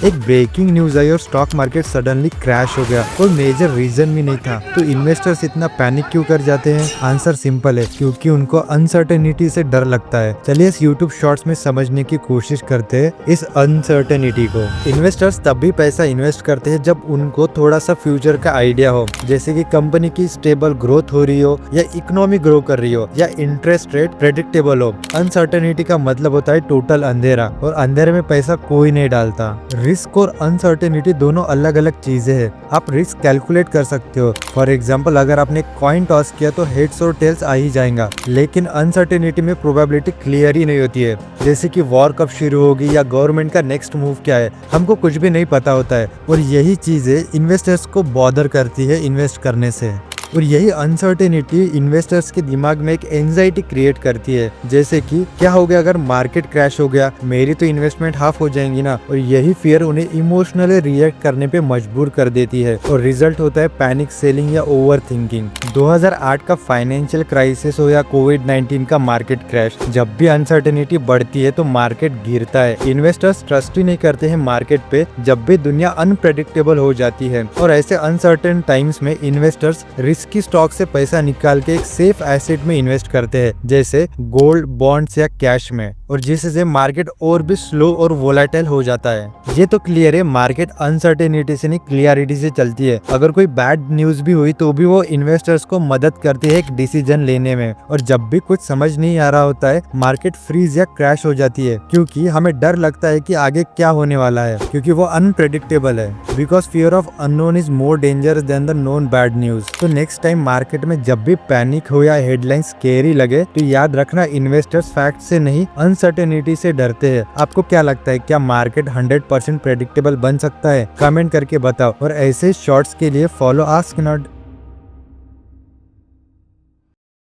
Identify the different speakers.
Speaker 1: एक breaking news आई और stock market suddenly crash हो गया। कोई मेजर रीजन भी नहीं था। तो इन्वेस्टर्स इतना पैनिक क्यों कर जाते हैं? आंसर सिंपल है, क्योंकि उनको अनसर्टेनिटी से डर लगता है। चलिए इस यूट्यूब शॉर्ट्स में समझने की कोशिश करते हैं इस अनसर्टेनिटी को। इन्वेस्टर्स तब भी पैसा इन्वेस्ट करते हैं जब उनको थोड़ा सा फ्यूचर का आइडिया हो, जैसे कि कंपनी की स्टेबल ग्रोथ हो रही हो, या इकोनॉमी ग्रो कर रही हो, या इंटरेस्ट रेट प्रेडिक्टेबल हो। अनसर्टेनिटी का मतलब होता है टोटल अंधेरा, और अंधेरे में पैसा कोई नहीं डालता। रिस्क और अनसर्टेनिटी दोनों अलग अलग चीजें हैं। आप रिस्क कैलकुलेट कर सकते हो। फॉर एग्जांपल, अगर आपने कॉइन टॉस किया तो हेड्स और टेल्स आ ही जाएगा, लेकिन अनसर्टेनिटी में प्रोबेबिलिटी क्लियर ही नहीं होती है। जैसे कि वॉर कब शुरू होगी या गवर्नमेंट का नेक्स्ट मूव क्या है, हमको कुछ भी नहीं पता होता है। और यही चीजें इन्वेस्टर्स को बॉदर करती है इन्वेस्ट करने से। और यही अनसर्टेनिटी इन्वेस्टर्स के दिमाग में एक एंजाइटी क्रिएट करती है, जैसे कि क्या हो गया अगर मार्केट क्रैश हो गया, मेरी तो इन्वेस्टमेंट हाफ हो जाएंगी ना। और यही फियर उन्हें इमोशनली रिएक्ट करने पे मजबूर कर देती है, और रिजल्ट होता है पैनिक सेलिंग या ओवर थिंकिंग। 2008 का फाइनेंशियल क्राइसिस हो या कोविड-19 का मार्केट क्रैश, जब भी अनसर्टेनिटी बढ़ती है तो मार्केट गिरता है। इन्वेस्टर्स ट्रस्ट ही नहीं करते हैं मार्केट पे जब भी दुनिया अनप्रेडिक्टेबल हो जाती है। और ऐसे अनसर्टेन टाइम्स में इन्वेस्टर्स रिस्की स्टॉक से पैसा निकाल के एक सेफ एसेट में इन्वेस्ट करते हैं, जैसे गोल्ड, बॉन्ड्स या कैश में, और जिससे मार्केट और भी स्लो और वोलेटाइल हो जाता है। ये तो क्लियर है, मार्केट अनसर्टेनिटी से नहीं क्लियरिटी से चलती है। अगर कोई बैड न्यूज भी हुई तो भी वो इन्वेस्टर्स को मदद करती है एक डिसीजन लेने में। और जब भी कुछ समझ नहीं आ रहा होता है, मार्केट फ्रीज या क्रैश हो जाती है, क्योंकि हमें डर लगता है कि आगे क्या होने वाला है, क्योंकि वो अनप्रेडिक्टेबल है। Because fear of unknown is more dangerous than the known bad news. तो नेक्स्ट टाइम मार्केट में जब भी पैनिक हो या हेडलाइन स्केरी लगे, तो याद रखना इन्वेस्टर्स फैक्ट से नहीं अनसर्टेनिटी से डरते हैं। आपको क्या लगता है, क्या मार्केट 100% प्रेडिक्टेबल बन सकता है? कमेंट करके बताओ। और ऐसे शॉर्ट्स के लिए फॉलो आस्क नॉट।